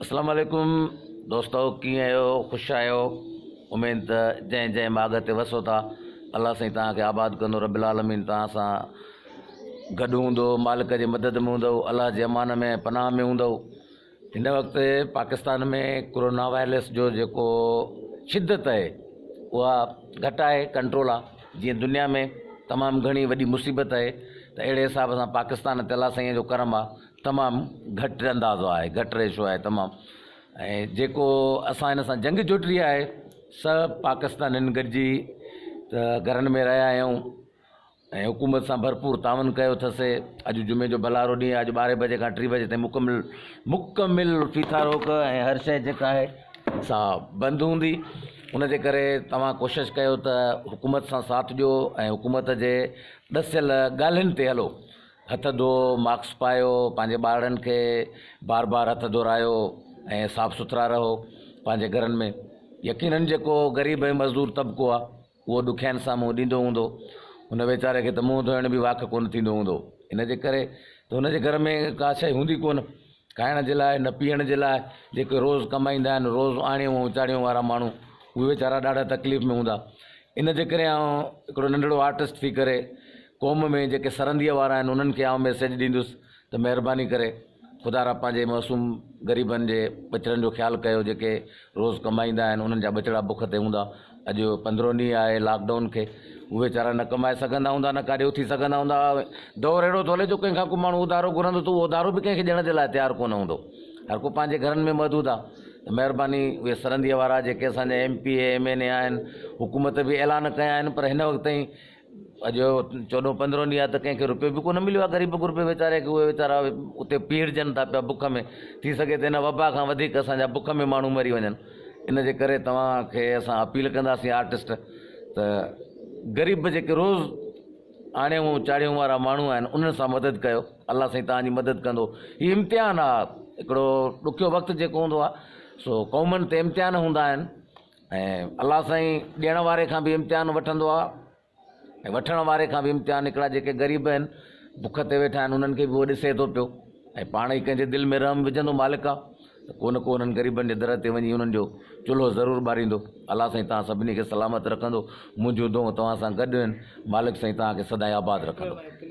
अस्सलाम वालेकुम दोस्तों, कीअं आहियो? ख़ुशि आहियो? उमेद त जंहिं जंहिं माॻ ते वसो था अल्लाह साईं तव्हांखे आबाद कंदो। रब्बिल आलमीन तव्हां सां गॾु हूंदो, मालिक जे मदद में हूंदो, अल्लाह जे अमान में पनाह में हूंदो। हिन वक़्तु पाकिस्तान में कोरोना वायरस जो जेको शिदत आहे उहा घटि आहे, कंट्रोल आहे। जीअं दुनिया में तमामु घणी वॾी मुसीबत आहे, त अहिड़े हिसाब सां पाकिस्तान ते अल्लाह साईं जो करम आहे, तमामु घटि अंदाज़ो आहे, घटि रेशो आहे तमामु। ऐं जेको असां हिन सां जंग जुटरी आहे, सभु पाकिस्तानियुनि गॾिजी त घरनि में रहिया आहियूं ऐं हुकूमत सां भरपूर तावन कयो अथसि। अॼु जुमे जो भलारो ॾींहुं आहे। अॼु 12 बजे खां 3 बजे ताईं मुकमिल फीथा रोक ऐं हर शइ जेका आहे सा बंदि हूंदी। उनजे करे तव्हां कोशिशि कयो त हुकूमत सां साथ ॾियो ऐं हुकूमत जे ॾसियल ॻाल्हियुनि ते हलो। हथ धो, मास्क पायो, पंहिंजे ॿारनि खे बार बार हथ धोरायो ऐं साफ़ सुथरा रहो पंहिंजे घरनि में। यकीननि जेको ग़रीब ऐं मज़दूर तबिको आहे उहो ॾुखियाईनि सां मुंहुं ॾींदो हूंदो, हुन वीचारे खे त मुंहुं धोइण बि वाक़ कोन थींदो हूंदो। इनजे करे त हुनजे घर में का शइ हूंदी कोन खाइण जे लाइ, न पीअण जे लाइ। जेके रोज़ु कमाईंदा आहिनि, रोज़ु आणियूं चाड़ियूं वारा माण्हू, उहे वीचारा ॾाढा तकलीफ़ में हूंदा। इनजे करे हिकिड़ो नंढिड़ो आर्टिस्ट थी करे क़ौम में जेके सरहंदीअ वारा आहिनि उन्हनि खे मैसेज ॾींदुसि त महिरबानी करे ख़ुदा रा पंहिंजे मासूम ग़रीबनि जे ॿचड़नि जो ख़्यालु कयो, जेके रोज़ु कमाईंदा आहिनि उन्हनि जा ॿचड़ा बुख ते हूंदा। अॼु 15 ॾींहं आहे लॉकडाउन खे, उहे वीचारा न कमाए सघंदा हूंदा, न काॾे उथी सघंदा हूंदा। दौरु अहिड़ो थो हले जो कंहिंखां को माण्हू उधारो घुरंदो त उहो उधारो बि कंहिंखे ॾियण जे लाइ तयारु कोन हूंदो। हर को पंहिंजे घरनि में महदूद आहे। त महिरबानी उहे सरहंदीअ वारा जेके असांजा MP MNA आहिनि, हुकूमत बि ऐलान कया आहिनि, पर हिन वक़्त ताईं अॼु 14-15 ॾींहं आहे त कंहिंखे रुपयो बि कोन मिलियो आहे। ग़रीब गुरबे वीचारे खे, उहे वीचारा उते पीड़जनि था पिया बुख में। थी सघे त हिन वबा खां वधीक असांजा बुख में माण्हू मरी वञनि। इनजे करे तव्हांखे असां अपील कंदासीं आर्टिस्ट त ग़रीब जेके रोज़ु आणियूं चाड़ियूं वारा माण्हू आहिनि उन्हनि सां मदद कयो। अल्लाह साईं तव्हांजी मदद कंदो। हीउ इम्तिहान आहे, हिकिड़ो ॾुखियो वक़्तु जेको हूंदो आहे सो क़ौमनि ते इम्तिहान हूंदा आहिनि ऐं अल्लाह साईं ॾियण वारे खां बि इम्तिहान वठंदो आहे ऐं वठण वारे खां बि इम्तिहान। हिकिड़ा जेके ग़रीब आहिनि, बुख ते वेठा आहिनि, उन्हनि खे बि उहो ॾिसे थो पियो ऐं पाण ई कंहिंजे दिलि में रहम विझंदो मालिक आहे त को न को उन्हनि ग़रीबनि जे दर ते वञी उन्हनि जो चुल्हो ज़रूरु ॿारींदो। अल्लाह साईं तव्हां सभिनी खे सलामत रखंदो। मुंहिंजूं दुआऊं तव्हां सां गॾु आहिनि। मालिक साईं तव्हांखे सदाईं आबाद रखंदो।